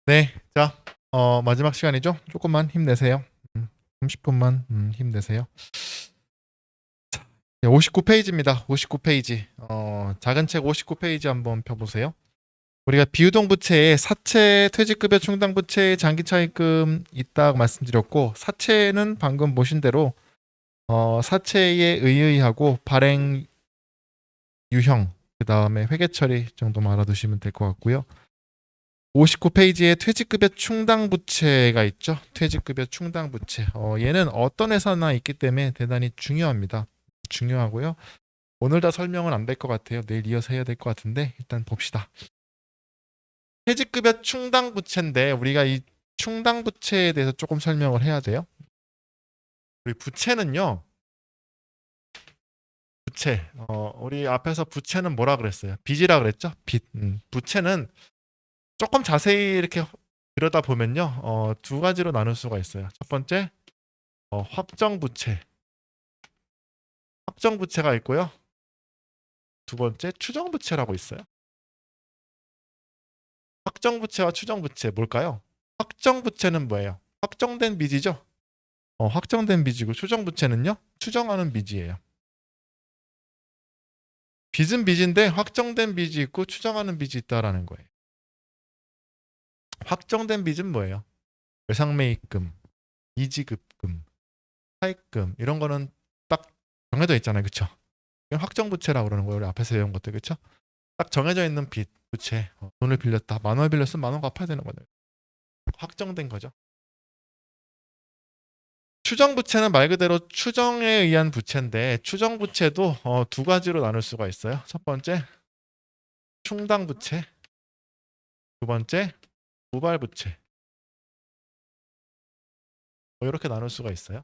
네, 자, 마지막 시간이죠. 조금만 힘내세요. 30분만 힘내세요. 59페이지입니다. 59페이지. 작은 책 59페이지 한번 펴보세요. 우리가 비유동 부채에 사채, 퇴직급여 충당부채, 장기차입금 있다고 말씀드렸고, 사채는 방금 보신 대로 사채에 의의하고 발행 유형, 그 다음에 회계처리 정도만 알아두시면 될 것 같고요. 59페이지에 퇴직급여 충당부채가 있죠. 퇴직급여 충당부채. 얘는 어떤 회사나 있기 때문에 대단히 중요합니다. 중요하고요. 오늘 다 설명은 안 될 것 같아요. 내일 이어서 해야 될 것 같은데 일단 봅시다. 퇴직급여 충당부채인데 우리가 이 충당부채에 대해서 조금 설명을 해야 돼요. 우리 부채는요. 부채. 우리 앞에서 부채는 뭐라 그랬어요? 빚이라 그랬죠? 빚. 부채는 조금 자세히 이렇게 들여다보면요. 두 가지로 나눌 수가 있어요. 첫 번째, 확정부채. 확정부채가 있고요. 두 번째, 추정부채라고 있어요. 확정부채와 추정부채 뭘까요? 확정부채는 뭐예요? 확정된 빚이죠. 확정된 빚이고 추정부채는요? 추정하는 빚이에요. 빚은 빚인데 확정된 빚이 있고 추정하는 빚이 있다라는 거예요. 확정된 빚은 뭐예요? 외상매입금, 이지급금, 차입금 이런 거는 딱 정해져 있잖아요. 그렇죠? 확정부채라고 그러는 거예요. 우리 앞에서 배운 것들. 그렇죠? 딱 정해져 있는 빚, 부채. 돈을 빌렸다. 10,000원 빌렸으면 10,000원 갚아야 되는 거예요. 확정된 거죠. 추정부채는 말 그대로 추정에 의한 부채인데 추정부채도 두 가지로 나눌 수가 있어요. 첫 번째, 충당부채. 두 번째, 우발부채. 이렇게 나눌 수가 있어요.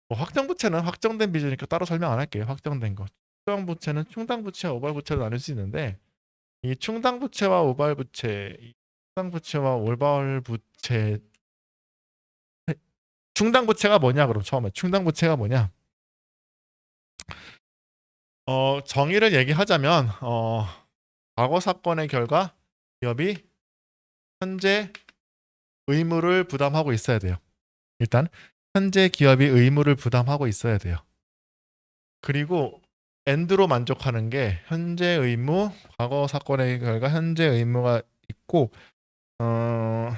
확정부채는 확정된 빚이니까 따로 설명 안 할게요. 확정된 거. 추정부채는 충당부채와 우발부채로 나눌 수 있는데 이 충당부채와 우발부채, 충당부채와 우발부채 충당부채가 뭐냐 그럼 처음에 충당부채가 뭐냐? 정의를 얘기하자면 과거 사건의 결과 기업이 현재 의무를 부담하고 있어야 돼요. 일단 현재 기업이 의무를 부담하고 있어야 돼요. 그리고 엔드로 만족하는 게 현재 의무, 과거 사건의 결과 현재 의무가 있고 어,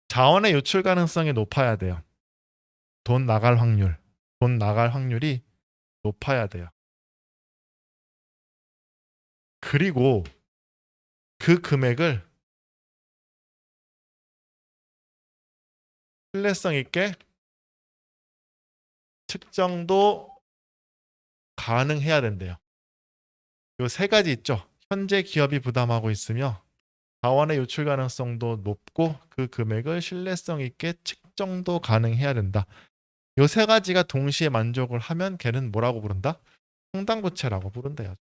자원의 유출 가능성이 높아야 돼요. 돈 나갈 확률, 돈 나갈 확률이 높아야 돼요. 그리고 그 금액을 신뢰성 있게 측정도 가능해야 된대요. 요 세 가지 있죠. 현재 기업이 부담하고 있으며 자원의 유출 가능성도 높고 그 금액을 신뢰성 있게 측정도 가능해야 된다. 요 세 가지가 동시에 만족을 하면 걔는 뭐라고 부른다? 충당부채라고 부른대요.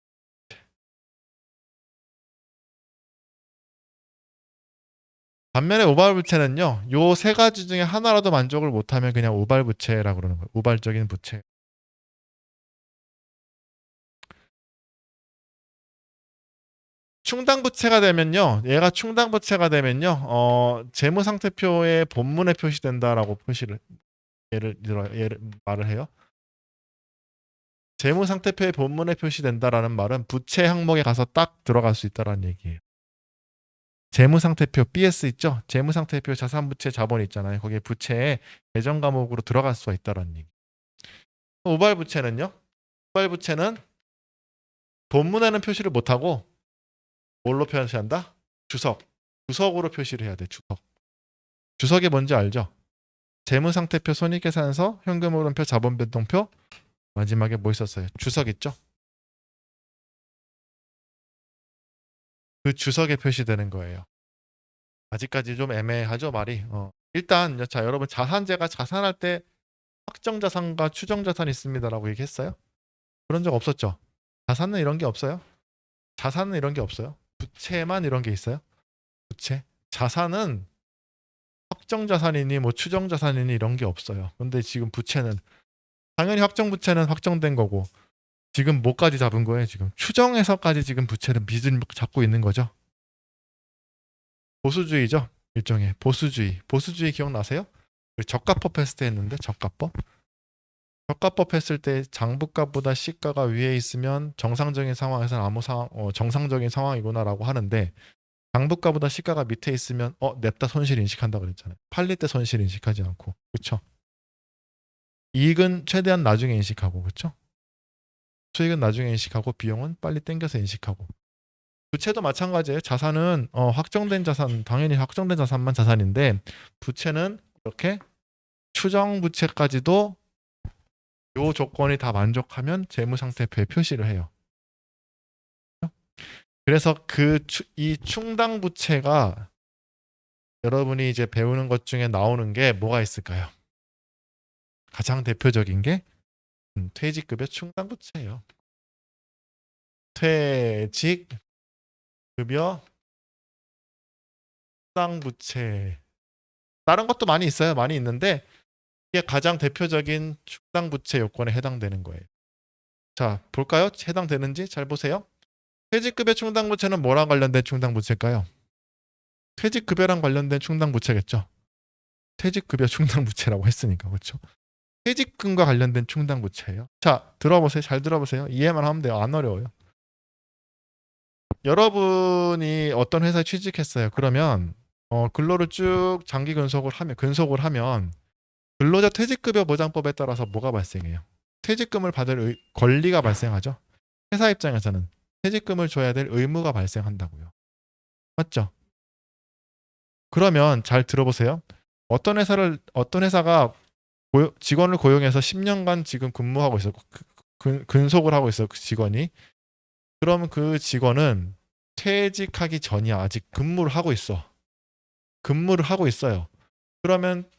반면에 우발부채는요. 요 세 가지 중에 하나라도 만족을 못하면 그냥 우발부채라고 그러는 거예요. 우발적인 부채. 충당부채가 되면요. 얘가 충당부채가 되면요. 재무상태표에 본문에 표시된다라고 표시를 예를 말을 해요. 재무상태표에 본문에 표시된다라는 말은 부채 항목에 가서 딱 들어갈 수 있다라는 얘기예요. 재무상태표 BS 있죠? 재무상태표 자산부채 자본 있잖아요. 거기에 부채에 계정 과목으로 들어갈 수가 있다라는 얘기. 우발부채는요? 우발부채는 본문에는 표시를 못하고 뭘로 표시한다? 주석. 주석으로 표시를 해야 돼. 주석. 주석이 뭔지 알죠? 재무상태표, 손익계산서, 현금흐름표, 자본변동표, 마지막에 뭐 있었어요? 주석 있죠? 그 주석에 표시되는 거예요. 아직까지 좀 애매하죠, 말이. 일단 자 여러분 자산재가 자산할 때 확정자산과 추정자산이 있습니다라고 얘기했어요? 그런 적 없었죠? 자산은 이런 게 없어요? 자산은 이런 게 없어요? 부채만 이런 게 있어요? 부채? 자산은 확정 자산이니 뭐 추정 자산이니 이런 게 없어요. 근데 지금 부채는 당연히 확정 부채는 확정된 거고 지금 뭐까지 잡은 거예요? 지금 추정해서까지 지금 부채는 빚을 잡고 있는 거죠. 보수주의죠. 일종의 보수주의. 보수주의 기억나세요? 저가법 했을 때 했는데 저가법. 저가법 했을 때 장부가보다 시가가 위에 있으면 정상적인 상황에서는 아무 상황 정상적인 상황이구나라고 하는데 장부가보다 시가가 밑에 있으면 냅다 손실 인식한다고 그랬잖아요. 팔릴 때 손실 인식하지 않고. 그렇죠? 이익은 최대한 나중에 인식하고 그렇죠? 수익은 나중에 인식하고 비용은 빨리 땡겨서 인식하고. 부채도 마찬가지예요. 자산은 확정된 자산, 당연히 확정된 자산만 자산인데 부채는 이렇게 추정 부채까지도 요 조건이 다 만족하면 재무상태표에 표시를 해요. 그래서 이 충당 부채가 여러분이 이제 배우는 것 중에 나오는 게 뭐가 있을까요? 가장 대표적인 게 퇴직급여 충당 부채예요. 퇴직급여 충당 부채. 다른 것도 많이 있어요. 많이 있는데 이게 가장 대표적인 충당 부채 요건에 해당되는 거예요. 자, 볼까요? 해당되는지 잘 보세요. 퇴직급여 충당 부채는 뭐랑 관련된 충당 부채일까요? 퇴직급여랑 관련된 충당 부채겠죠. 퇴직급여 충당 부채라고 했으니까 그렇죠. 퇴직금과 관련된 충당 부채예요. 자, 들어보세요. 잘 들어보세요. 이해만 하면 돼요. 안 어려워요. 여러분이 어떤 회사에 취직했어요. 그러면 근로를 쭉 장기 근속을 하면 근로자 퇴직급여 보장법에 따라서 뭐가 발생해요? 퇴직금을 받을 권리가 발생하죠. 회사 입장에서는 퇴직금을 줘야 될 의무가 발생한다고요. 맞죠? 그러면 잘 들어보세요. 어떤 회사가 직원을 고용해서 10년간 지금 근무하고 있어. 근속을 하고 있어. 그 직원이. 그러면 그 직원은 퇴직하기 전이야. 아직 근무를 하고 있어. 근무를 하고 있어요. 그러면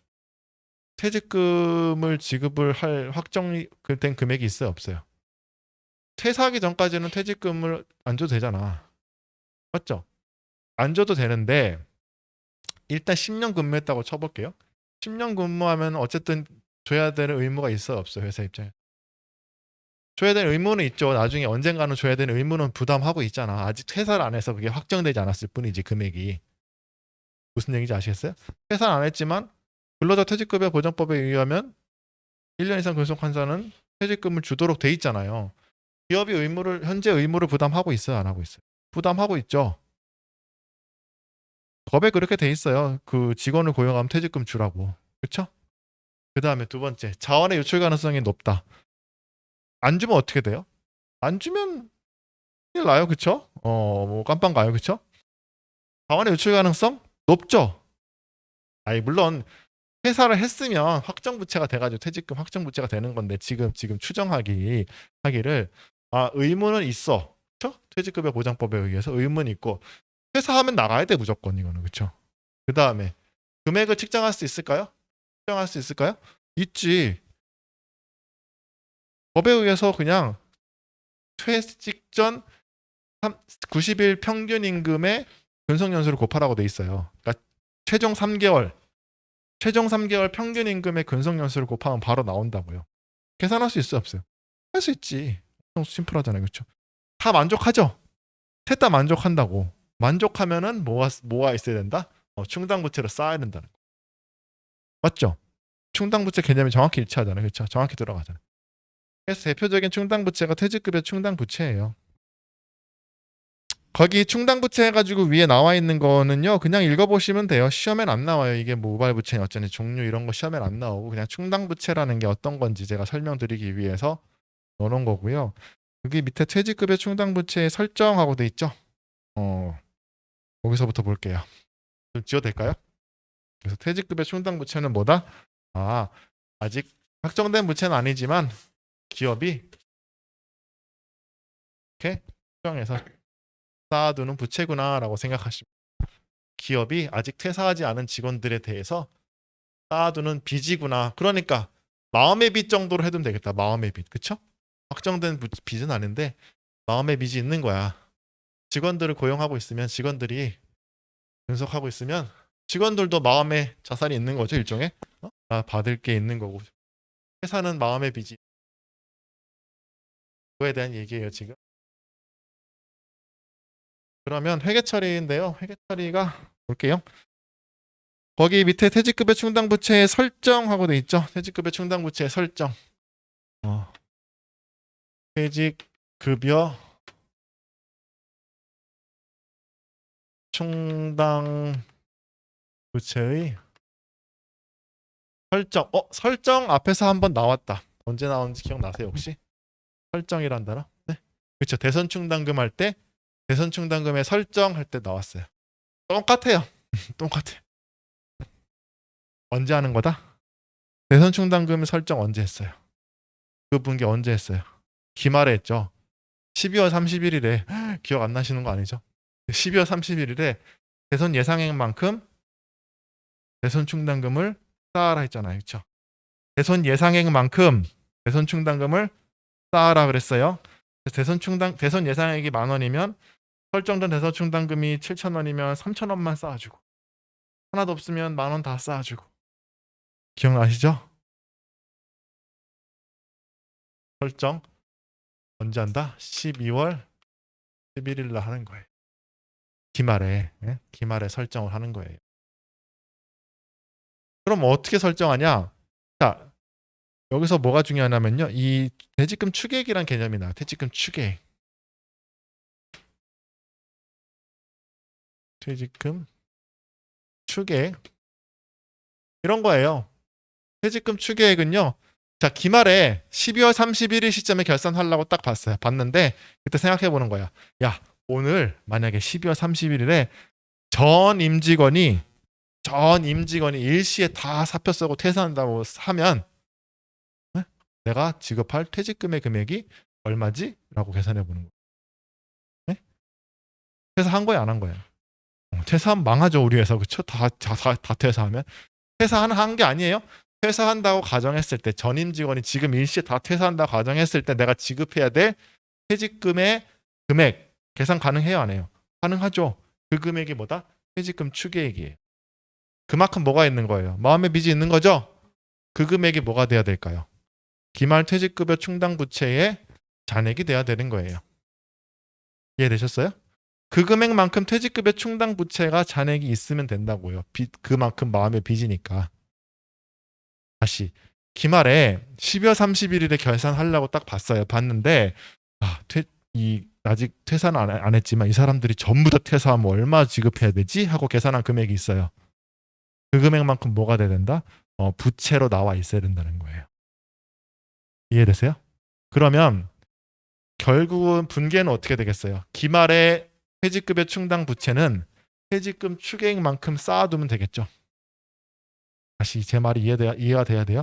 퇴직금을 지급을 할 확정된 금액이 있어요, 없어요? 퇴사하기 전까지는 퇴직금을 안 줘도 되잖아. 맞죠? 안 줘도 되는데 일단 10년 근무했다고 쳐볼게요. 10년 근무하면 어쨌든 줘야 되는 의무가 있어요, 없어요? 회사 입장에. 줘야 되는 의무는 있죠. 나중에 언젠가는 줘야 되는 의무는 부담하고 있잖아. 아직 퇴사를 안 해서 그게 확정되지 않았을 뿐이지, 금액이. 무슨 얘기인지 아시겠어요? 퇴사를 안 했지만 근로자 퇴직급여 보장법에 의하면 1년 이상 근속한 자는 퇴직금을 주도록 돼 있잖아요. 기업이 현재 의무를 부담하고 있어요, 안 하고 있어요? 부담하고 있죠. 법에 그렇게 돼 있어요. 그 직원을 고용하면 퇴직금 주라고. 그렇죠? 그 다음에 두 번째, 자원의 유출 가능성이 높다. 안 주면 어떻게 돼요? 안 주면 큰일 나요, 그쵸? 뭐 깜빵 가요, 그쵸? 자원의 유출 가능성 높죠. 아니 물론 회사를 했으면 확정 부채가 돼가지고 퇴직금 확정 부채가 되는 건데 지금 하기를 의무는 있어, 그쵸? 퇴직급여 보장법에 의해서 의무는 있고 회사하면 나가야 돼 무조건 이거는 그쵸? 그 다음에 금액을 측정할 수 있을까요? 측정할 수 있을까요? 있지. 법에 의해서 그냥 퇴직 전 90일 평균 임금의 근속 연수를 곱하라고 돼 있어요. 그러니까 최종 3개월 평균 임금의 근속 연수를 곱하면 바로 나온다고요. 계산할 수 있어요, 없어요? 할 수 있지. 엄청 심플하잖아요, 그렇죠? 다 만족하죠? 셋 다 만족한다고. 만족하면은 뭐가 있어야 된다? 충당부채로 쌓아야 된다는 거. 맞죠? 충당부채 개념이 정확히 일치하잖아요, 그렇죠? 정확히 들어가잖아요. 그래서 대표적인 충당부채가 퇴직급여 충당부채예요. 거기 충당부채 해가지고 위에 나와 있는 거는요, 그냥 읽어보시면 돼요. 시험엔 안 나와요. 이게 뭐 우발부채니 어쩌니 종류 이런 거 시험엔 안 나오고 그냥 충당부채라는 게 어떤 건지 제가 설명드리기 위해서 넣어놓은 거고요. 여기 밑에 퇴직급여 충당부채 설정하고 돼 있죠. 거기서부터 볼게요. 좀 지워도 될까요? 그래서 퇴직급여 충당부채는 뭐다? 아직 확정된 부채는 아니지만 기업이 이렇게 설정해서 쌓아두는 부채구나라고 생각하시면, 기업이 아직 퇴사하지 않은 직원들에 대해서 쌓아두는 빚이구나. 그러니까 마음의 빚 정도로 해두면 되겠다. 마음의 빚, 그쵸? 확정된 빚은 아닌데 마음의 빚이 있는 거야. 직원들을 고용하고 있으면, 직원들이 분석하고 있으면 직원들도 마음의 자산이 있는 거죠, 일종의. 나 받을 게 있는 거고. 회사는 마음의 빚이. 그거에 대한 얘기예요, 지금. 그러면 회계 처리인데요. 회계 처리가 볼게요. 거기 밑에 퇴직급여 충당부채의 설정하고 돼 있죠. 퇴직급여 충당부채의 설정. 퇴직급여 충당부채의 설정. 설정 앞에서 한번 나왔다. 언제 나왔는지 기억나세요, 혹시? 설정이란 단어? 네. 그렇죠. 대선 충당금 할 때 대선 충당금의 설정할 때 나왔어요. 똑같아요. 똑같아요. 언제 하는 거다? 대선 충당금 설정 언제 했어요? 그 분기 언제 했어요? 기말에 했죠. 12월 31일에 기억 안 나시는 거 아니죠? 12월 31일에 대선 예상액만큼 대선 충당금을 쌓아라 했잖아요. 그렇죠? 대선 예상액만큼 대선 충당금을 쌓아라 그랬어요. 대선 예상액이 10,000원이면 설정된 대선 충당금이 7,000원이면 3,000원만 쌓아주고 하나도 없으면 10,000원 다 쌓아주고. 기억나시죠? 설정 언제 한다? 12월 11일 날 하는 거예요. 기말에 기말에 설정을 하는 거예요. 그럼 어떻게 설정하냐? 자, 여기서 뭐가 중요하냐면요. 이 퇴직금 추계액이란 개념이 나와요. 퇴직금 추계액. 퇴직금 추계액. 이런 거예요. 퇴직금 추계액은요. 자, 기말에 12월 31일 시점에 결산하려고 딱 봤어요. 봤는데 그때 생각해 보는 거야. 야, 오늘 만약에 12월 31일에 전 임직원이 일시에 다 사표 쓰고 퇴사한다고 하면 내가 지급할 퇴직금의 금액이 얼마지? 라고 계산해 보는 거예요. 네? 퇴사한 거야, 안 한 거야? 퇴사하면 망하죠, 우리 회사. 그쵸? 다 퇴사하면. 퇴사한 게 아니에요. 퇴사한다고 가정했을 때, 전임 직원이 지금 일시에 다 퇴사한다고 가정했을 때 내가 지급해야 될 퇴직금의 금액 계산 가능해요, 안 해요? 가능하죠. 그 금액이 뭐다? 퇴직금 추계액이에요. 그만큼 뭐가 있는 거예요? 마음의 빚이 있는 거죠? 그 금액이 뭐가 돼야 될까요? 기말 퇴직급여 충당부채의 잔액이 돼야 되는 거예요. 이해되셨어요? 그 금액만큼 퇴직급여 충당부채가 잔액이 있으면 된다고요. 그만큼 마음의 빚이니까. 다시 기말에 12월 31일에 결산하려고 딱 봤어요. 봤는데 아직 퇴사는 안 했지만 이 사람들이 전부 다 퇴사하면 얼마 지급해야 되지? 하고 계산한 금액이 있어요. 그 금액만큼 뭐가 돼야 된다? 부채로 나와 있어야 된다는 거예요. 이해되세요? 그러면 결국은 분계는 어떻게 되겠어요? 기말에 퇴직급여 충당 부채는 퇴직금 추계액만큼 쌓아두면 되겠죠. 다시 제 말이 이해가 돼야 돼요.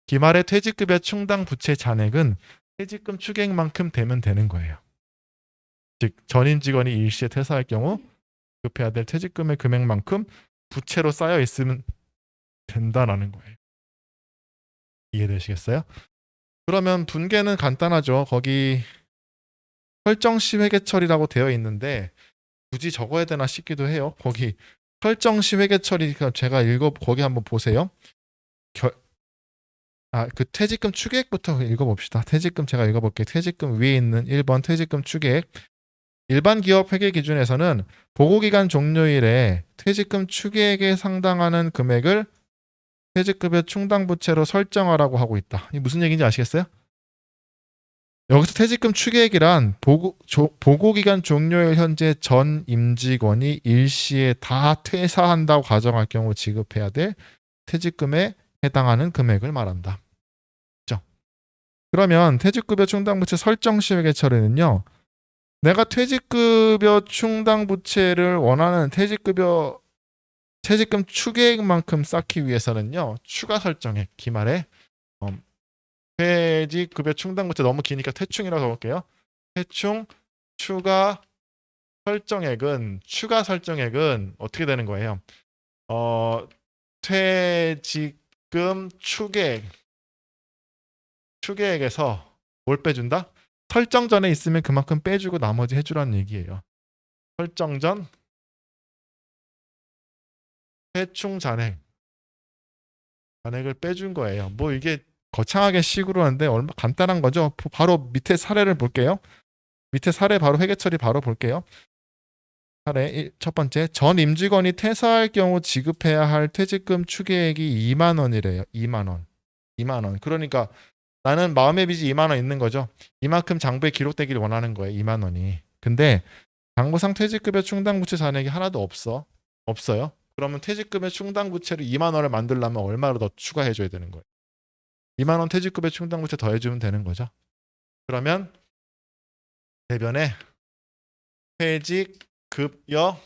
기말에 퇴직급여 충당 부채 잔액은 퇴직금 추계액만큼 되면 되는 거예요. 즉 전임 직원이 일시에 퇴사할 경우 지급해야 될 퇴직금의 금액만큼 부채로 쌓여 있으면 된다라는 거예요. 이해되시겠어요? 그러면 분계는 간단하죠. 거기 설정시 회계처리라고 되어 있는데 굳이 적어야 되나 싶기도 해요. 거기 설정시 회계처리 제가 거기 한번 보세요. 그 퇴직금 추계액부터 읽어봅시다. 퇴직금 제가 읽어볼게요. 퇴직금 위에 있는 1번 퇴직금 추계액. 일반 기업 회계 기준에서는 보고기간 종료일에 퇴직금 추계액에 상당하는 금액을 퇴직급여 충당부채로 설정하라고 하고 있다. 이게 무슨 얘기인지 아시겠어요? 여기서 퇴직금 추계액이란 보고기간 종료일 현재 전 임직원이 일시에 다 퇴사한다고 가정할 경우 지급해야 될 퇴직금에 해당하는 금액을 말한다. 그렇죠? 그러면 퇴직급여 충당부채 설정 시 회계 처리는요. 내가 퇴직급여 충당부채를 원하는 퇴직금 추계액만큼 쌓기 위해서는요. 추가 설정액 기말에 퇴직급여 충당부채 너무 기니까 퇴충이라고 적을게요. 퇴충 추가 설정액은 어떻게 되는 거예요? 퇴직금 추계액에서 뭘 빼준다? 설정 전에 있으면 그만큼 빼주고 나머지 해주라는 얘기예요. 설정 전 해충 잔액을 빼준 거예요. 뭐 이게 거창하게 식으로 하는데 얼마 간단한 거죠. 바로 밑에 사례를 볼게요. 밑에 사례 바로 회계 처리 바로 볼게요. 사례 첫 번째, 전 임직원이 퇴사할 경우 지급해야 할 퇴직금 추계액이 2만 원이래요. 2만 원. 2만 원. 그러니까 나는 마음의 빚이 2만 원 있는 거죠. 이만큼 장부에 기록되기를 원하는 거예요. 2만 원이. 근데 장부상 퇴직급여 충당부채 잔액이 하나도 없어요. 그러면 퇴직급여 충당부채를 2만 원을 만들려면 얼마를 더 추가해 줘야 되는 거예요. 2만 원 퇴직급여 충당부채 더해 주면 되는 거죠. 그러면 대변에 퇴직급여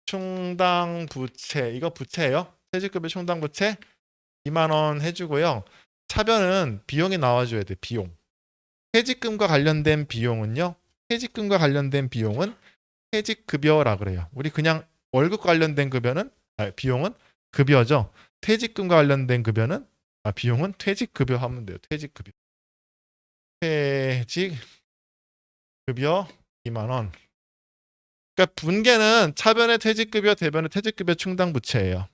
충당부채, 이거 부채예요. 퇴직급여 충당부채 2만 원 해주고요. 차변은 비용이 나와줘야 돼. 비용. 퇴직금과 관련된 비용은요. 퇴직금과 관련된 비용은 퇴직급여라 그래요. 우리 그냥 월급 관련된 급여는 비용은 급여죠. 퇴직금과 관련된 급여는 비용은 퇴직급여 하면 돼요. 퇴직급여. 퇴직급여 2만 원. 그러니까 분계는 차변의 퇴직급여, 대변의 퇴직급여 충당부채예요.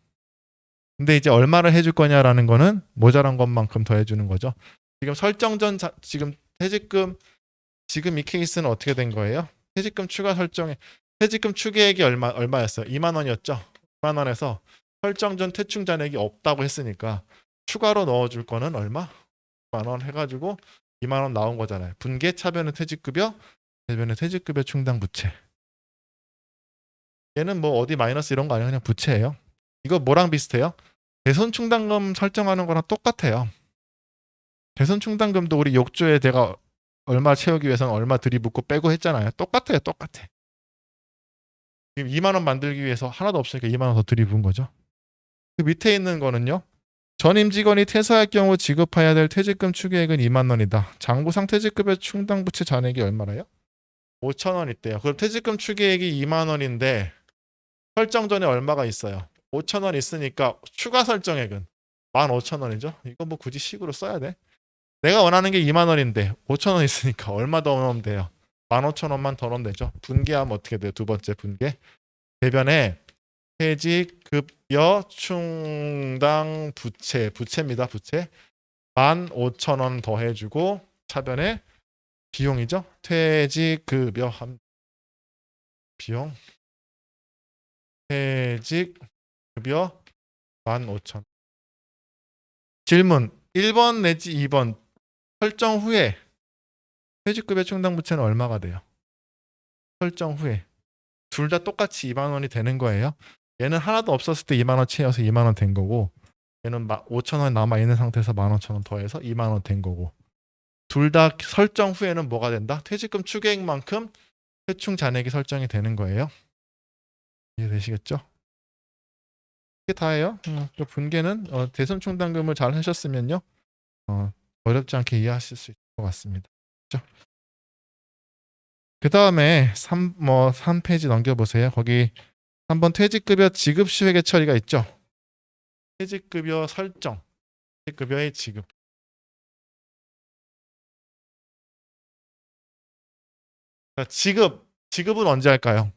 근데 이제 얼마를 해줄 거냐라는 거는 모자란 것만큼 더 해주는 거죠. 지금 설정 전 지금 퇴직금 지금 이 케이스는 어떻게 된 거예요? 퇴직금 추가 설정에 퇴직금 추계액이 얼마였어요? 2만 원이었죠. 2만 원에서 설정 전 퇴충 잔액이 없다고 했으니까 추가로 넣어줄 거는 얼마? 2만 원 해가지고 2만 원 나온 거잖아요. 분계 차변은 퇴직급여, 대변은 퇴직급여 충당 부채. 얘는 뭐 어디 마이너스 이런 거 아니에요. 그냥 부채예요. 이거 뭐랑 비슷해요? 대손 충당금 설정하는 거랑 똑같아요. 대손 충당금도 우리 욕조에 내가 얼마 채우기 위해서는 얼마 들이붓고 빼고 했잖아요. 똑같아요. 똑같아. 지금 2만 원 만들기 위해서 하나도 없으니까 2만 원 더 들이부은 거죠. 그 밑에 있는 거는요. 전임 직원이 퇴사할 경우 지급해야 될 퇴직금 추계액은 2만 원이다. 장부상 퇴직급여 충당부채 잔액이 얼마나요? 5천 원 있대요. 그럼 퇴직금 추계액이 2만 원인데 설정 전에 얼마가 있어요? 5천 원 있으니까 추가 설정액은 15,000원이죠. 이거 뭐 굳이 식으로 써야 돼? 내가 원하는 게 2만 원인데 5천 원 있으니까 얼마 더 넣으면 돼요? 15,000원만 더 넣으면 되죠. 분계하면 어떻게 돼요? 두 번째 분계. 대변에 퇴직급여 충당 부채입니다. 부채 15,000원 더 해주고 차변에 비용이죠. 퇴직급여 비용 퇴직급여 15,000원. 질문 1번 내지 2번 설정 후에 퇴직급여 충당 부채는 얼마가 돼요? 설정 후에 둘 다 똑같이 2만 원이 되는 거예요. 얘는 하나도 없었을 때 2만 원 채워서 2만 원 된 거고 얘는 5천 원 남아 있는 상태에서 15,000원 더해서 2만 원 된 거고 둘 다 설정 후에는 뭐가 된다? 퇴직금 추계액만큼 퇴충 잔액이 설정이 되는 거예요. 이해되시겠죠? 이게 다예요. 분계는 대손 충당금을 잘 하셨으면요 어렵지 않게 이해하실 수 있을 것 같습니다. 그렇죠? 그 다음에 3페이지 넘겨보세요. 거기 3번 퇴직급여 지급 시 회계 처리가 있죠. 퇴직급여 설정, 퇴직급여의 지급. 지급은 언제 할까요?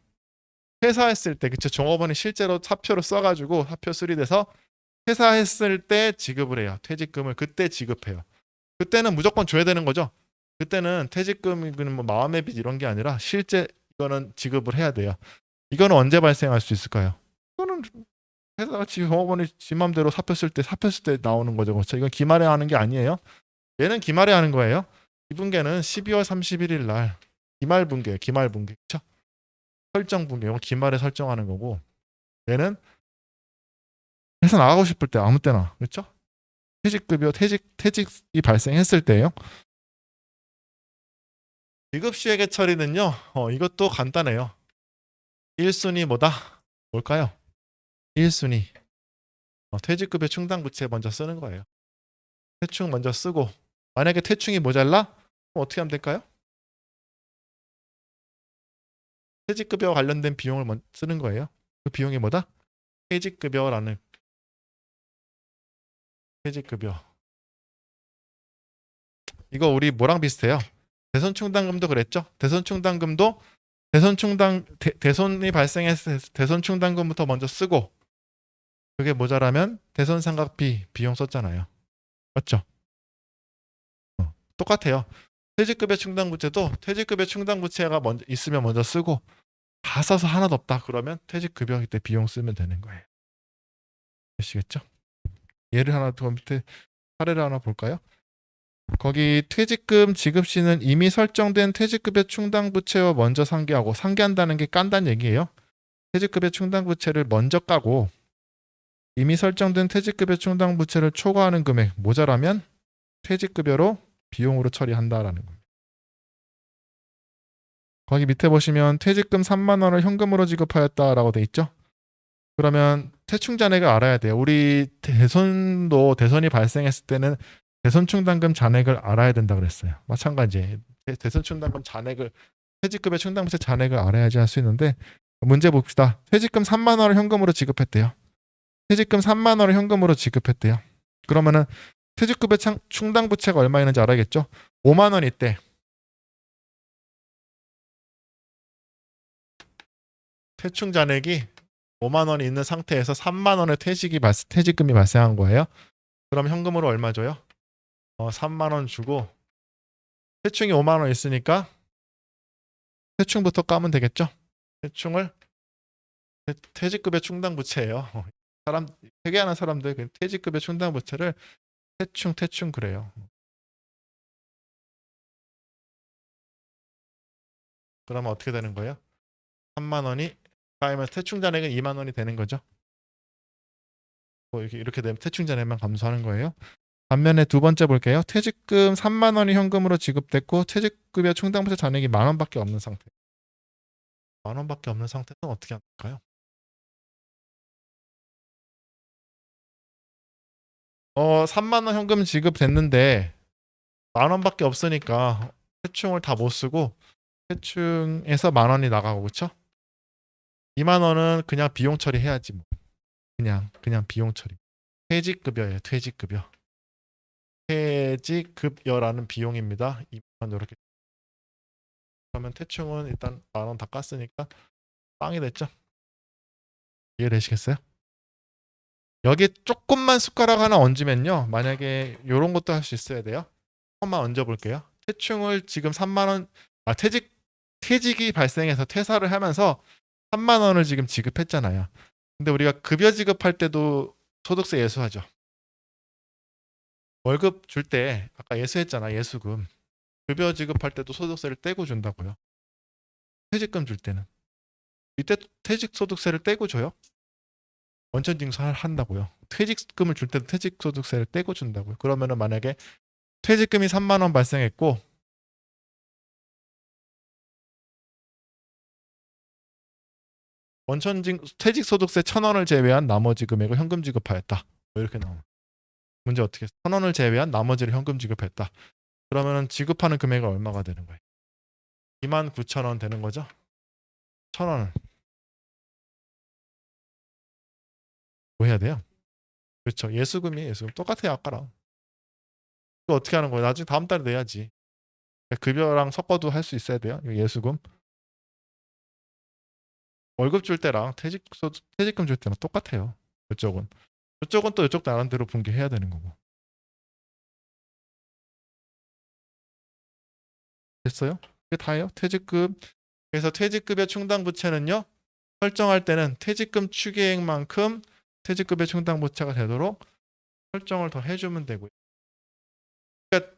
퇴사했을 때, 그쵸? 종업원이 실제로 사표로 써가지고 사표 수리돼서 퇴사했을 때 지급을 해요. 퇴직금을 그때 지급해요. 그때는 무조건 줘야 되는 거죠. 그때는 퇴직금은 뭐 마음의 빚 이런 게 아니라 실제 이거는 지급을 해야 돼요. 이거는 언제 발생할 수 있을까요? 이거는 회사가 종업원이 지 맘대로 사표 쓸 때 나오는 거죠. 그렇죠? 이건 기말에 하는 게 아니에요. 얘는 기말에 하는 거예요. 이 분계는 12월 31일 날 기말 분계예요. 기말 분계. 그렇죠? 설정 분계. 이건 기말에 설정하는 거고 얘는 회사 나가고 싶을 때 아무 때나. 그렇죠? 퇴직급여 퇴직이 발생했을 때예요. 지급 시 회계 처리는요. 이것도 간단해요. 1순위 뭐다? 뭘까요? 1순위. 퇴직급여 충당부채 먼저 쓰는 거예요. 퇴충 먼저 쓰고 만약에 퇴충이 모자라? 그럼 어떻게 하면 될까요? 퇴직급여와 관련된 비용을 먼저 쓰는 거예요. 그 비용이 뭐다? 퇴직급여라는 퇴직급여. 이거 우리 뭐랑 비슷해요? 대손충당금도 그랬죠? 대손충당금도 대손이 발생했을 때 대손충당금부터 먼저 쓰고 그게 모자라면 대손삼각비 비용 썼잖아요. 맞죠? 똑같아요. 퇴직급여 충당부채도 퇴직급여 충당부채가 먼저 있으면 먼저 쓰고 다 써서 하나도 없다 그러면 퇴직급여 때 비용 쓰면 되는 거예요. 아시겠죠? 예를 하나 더 밑에 사례를 하나 볼까요? 거기 퇴직금 지급 시는 이미 설정된 퇴직급여 충당부채와 먼저 상계하고 상계한다는 게 깐다는 얘기예요. 퇴직급여 충당부채를 먼저 까고 이미 설정된 퇴직급여 충당부채를 초과하는 금액 모자라면 퇴직급여로 비용으로 처리한다라는 겁니다. 거기 밑에 보시면 퇴직금 3만 원을 현금으로 지급하였다라고 돼 있죠. 그러면 퇴충 잔액을 알아야 돼요. 우리 대선이 발생했을 때는 대선 충당금 잔액을 알아야 된다 그랬어요. 마찬가지 대선 충당금 잔액을 퇴직급여 충당부채 잔액을 알아야지 할 수 있는데 문제 봅시다. 퇴직금 3만 원을 현금으로 지급했대요. 퇴직금 3만 원을 현금으로 지급했대요. 그러면은 퇴직급여 충당부채가 얼마 있는지 알아야겠죠? 5만 원 있대. 퇴충 잔액이 5만 원이 있는 상태에서 3만 원의 퇴직금이 발생한 거예요. 그럼 현금으로 얼마 줘요? 3만 원 주고 퇴충이 5만 원 있으니까 퇴충부터 까면 되겠죠? 퇴충을 퇴직급여 충당부채예요. 회계하는 사람들 그 퇴직급여 충당부채를 퇴충 그래요. 그러면 어떻게 되는 거예요? 3만 원이 쌓이면 퇴충 잔액은 2만 원이 되는 거죠. 이렇게 되면 퇴충 잔액만 감소하는 거예요. 반면에 두 번째 볼게요. 퇴직금 3만 원이 현금으로 지급됐고 퇴직급여 충당부채 잔액이 만 원밖에 없는 상태. 만 원밖에 없는 상태는 어떻게 할까요? 3만 원 현금 지급됐는데 만 원밖에 없으니까 퇴충을 다 못 쓰고 퇴충에서 만 원이 나가고 그렇죠? 2만 원은 그냥 비용 처리해야지 뭐. 그냥 비용 처리. 퇴직급여예요. 퇴직급여. 퇴직급여라는 비용입니다. 2만 원 이렇게. 그러면 퇴충은 일단 만 원 다 깠으니까 빵이 됐죠? 이해되시겠어요? 여기 조금만 숟가락 하나 얹으면요. 만약에 이런 것도 할 수 있어야 돼요. 조금만 얹어볼게요. 퇴충을 지금 3만 원, 퇴직이 발생해서 퇴사를 하면서 3만 원을 지금 지급했잖아요. 근데 우리가 급여 지급할 때도 소득세 예수하죠. 월급 줄 때 아까 예수했잖아. 예수금. 급여 지급할 때도 소득세를 떼고 준다고요. 퇴직금 줄 때는. 이때 퇴직 소득세를 떼고 줘요. 원천징수를 한다고요. 퇴직금을 줄 때도 퇴직소득세를 떼고 준다고요. 그러면은 만약에 퇴직금이 3만 원 발생했고 퇴직소득세 1,000원을 제외한 나머지 금액을 현금 지급하였다. 이렇게 나와. 문제 어떻게? 1,000원을 제외한 나머지를 현금 지급했다. 그러면은 지급하는 금액은 얼마가 되는 거예요? 29,000원 되는 거죠? 1,000원을 뭐 해야 돼요? 그렇죠. 예수금이에요. 예수금 똑같아요 아까랑. 이거 어떻게 하는 거예요? 나중에 다음 달에 내야지. 급여랑 섞어도 할 수 있어야 돼요. 예수금. 월급 줄 때랑 퇴직금 줄 때랑 똑같아요. 이쪽은 또 이쪽 나름대로 분개해야 되는 거고. 됐어요? 그게 다예요. 퇴직금. 그래서 퇴직급여 충당부채는요. 설정할 때는 퇴직금 추계액만큼 퇴직급여 충당부채가 되도록 설정을 더 해주면 되고요. 그러니까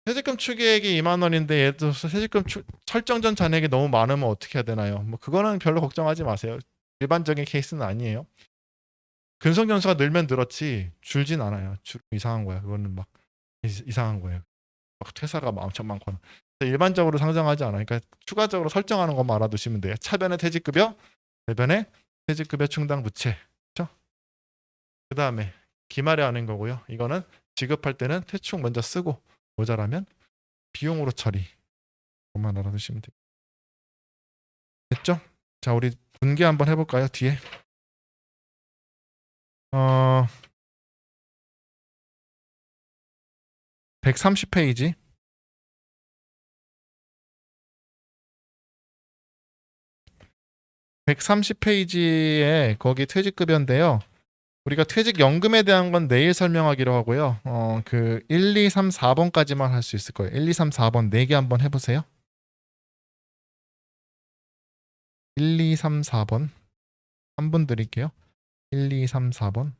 퇴직금 추계액이 2만 원인데 예를 들어서 설정 전 잔액이 너무 많으면 어떻게 해야 되나요? 뭐 그거는 별로 걱정하지 마세요. 일반적인 케이스는 아니에요. 근속연수가 늘면 늘었지 줄진 않아요. 이상한 거야. 그거는 막 이상한 거예요. 막 퇴사가 엄청 많거나. 일반적으로 상정하지 않아요. 그러니까 추가적으로 설정하는 것만 알아두시면 돼요. 차변의 퇴직급여, 대변의 퇴직급여 충당부채. 그렇죠? 그 다음에 기말에 하는 거고요. 이거는 지급할 때는 퇴충 먼저 쓰고 모자라면 비용으로 처리. 그것만 알아두시면 돼요. 됐죠? 자, 우리 분개 한번 해볼까요? 뒤에. 130페이지. 130페이지에 거기 퇴직급여인데요. 우리가 퇴직연금에 대한 건 내일 설명하기로 하고요. 그 1, 2, 3, 4번까지만 할 수 있을 거예요. 1, 2, 3, 4번 4개 한번 해보세요. 1, 2, 3, 4번. 한 분 드릴게요. 1, 2, 3, 4번.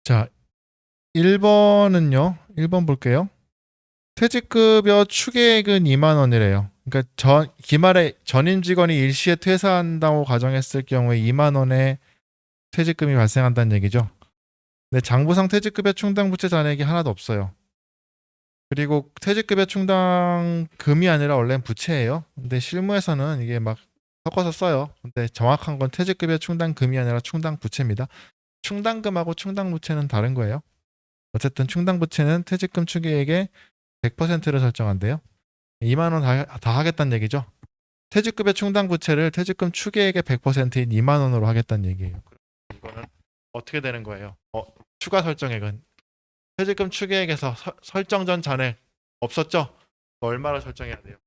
자, 1번은요. 1번 볼게요. 퇴직급여 추계액은 2만 원이래요. 그러니까 기말에 전임 직원이 일시에 퇴사한다고 가정했을 경우에 2만 원의 퇴직금이 발생한다는 얘기죠. 근데 장부상 퇴직급여 충당 부채 잔액이 하나도 없어요. 그리고 퇴직급여 충당금이 아니라 원래는 부채예요. 근데 실무에서는 이게 막 섞어서 써요. 근데 정확한 건 퇴직급여 충당금이 아니라 충당부채입니다. 충당금하고 충당부채는 다른 거예요. 어쨌든 충당부채는 퇴직금 추계액의 100%를 설정한대요. 2만 원 다 하겠다는 얘기죠. 퇴직급여 충당 부채를 퇴직금 추계액의 100%인 2만 원으로 하겠다는 얘기예요. 이거는 어떻게 되는 거예요? 추가 설정액은 퇴직금 추계액에서 설정 전 잔액 없었죠? 얼마를 설정해야 돼요?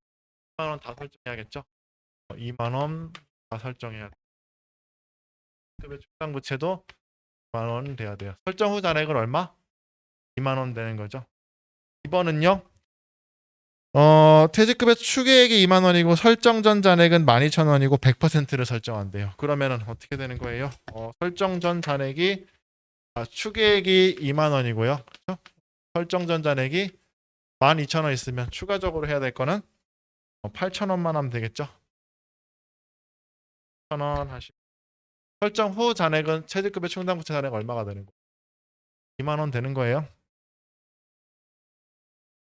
2만 원 다 설정해야겠죠? 2만 원 다 설정해야 돼요. 퇴직급여 충당 부채도 2만 원 돼야 돼요. 설정 후 잔액은 얼마? 2만 원 되는 거죠. 2번은요. 퇴직급여 추계액이 2만 원이고 설정 전 잔액은 12,000원이고 100%를 설정한대요. 그러면은 어떻게 되는 거예요? 설정 전 잔액이 추계액이 2만 원이고요. 그렇죠? 설정 전 잔액이 12,000원 있으면 추가적으로 해야 될 거는 8,000원만 하면 되겠죠. 1,000원 하시. 설정 후 잔액은 퇴직급여 충당부채 잔액 얼마가 되는 거예요? 2만 원 되는 거예요.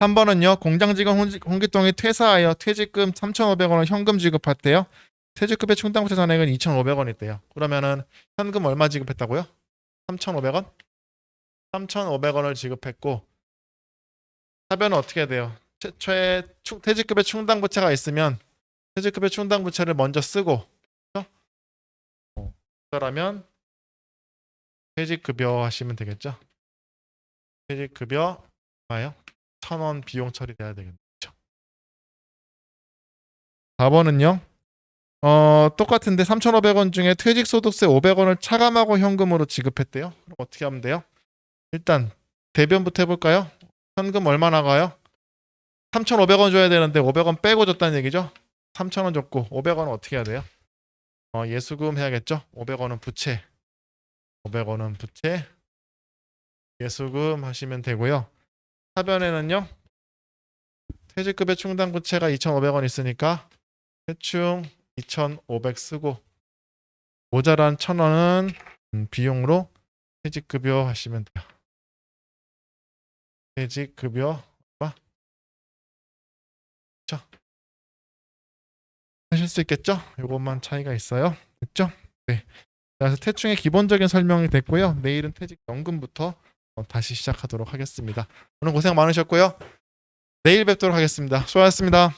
3번은요. 공장직원 홍기동이 퇴사하여 퇴직금 3,500원을 현금 지급했대요. 퇴직급여 충당부채 잔액은 2,500원 있대요. 그러면은 현금 얼마 지급했다고요? 3,500원? 3,500원을 지급했고 하변은 어떻게 해야 돼요? 최초에 퇴직급여 충당부채가 있으면 퇴직급여 충당부채를 먼저 쓰고 그러면 퇴직급여 하시면 되겠죠? 퇴직급여 봐요. 1,000원 비용 처리돼야 되겠죠. 4번은요. 똑같은데 3,500원 중에 퇴직소득세 500원을 차감하고 현금으로 지급했대요. 그럼 어떻게 하면 돼요? 일단 대변부터 해볼까요? 현금 얼마 나가요? 3,500원 줘야 되는데 500원 빼고 줬다는 얘기죠. 3,000원 줬고 500원은 어떻게 해야 돼요? 예수금 해야겠죠. 500원은 부채. 500원은 부채. 예수금 하시면 되고요. 하변에는요. 퇴직급여 충당 부채가 2,500원 있으니까 대충 2,500 쓰고 모자란 1,000원은 비용으로 퇴직급여 하시면 돼요. 퇴직급여 하실 수 있겠죠? 이것만 차이가 있어요. 됐죠? 네. 그래서 태충의 기본적인 설명이 됐고요. 내일은 퇴직연금부터 다시 시작하도록 하겠습니다. 오늘 고생 많으셨고요. 내일 뵙도록 하겠습니다. 수고하셨습니다.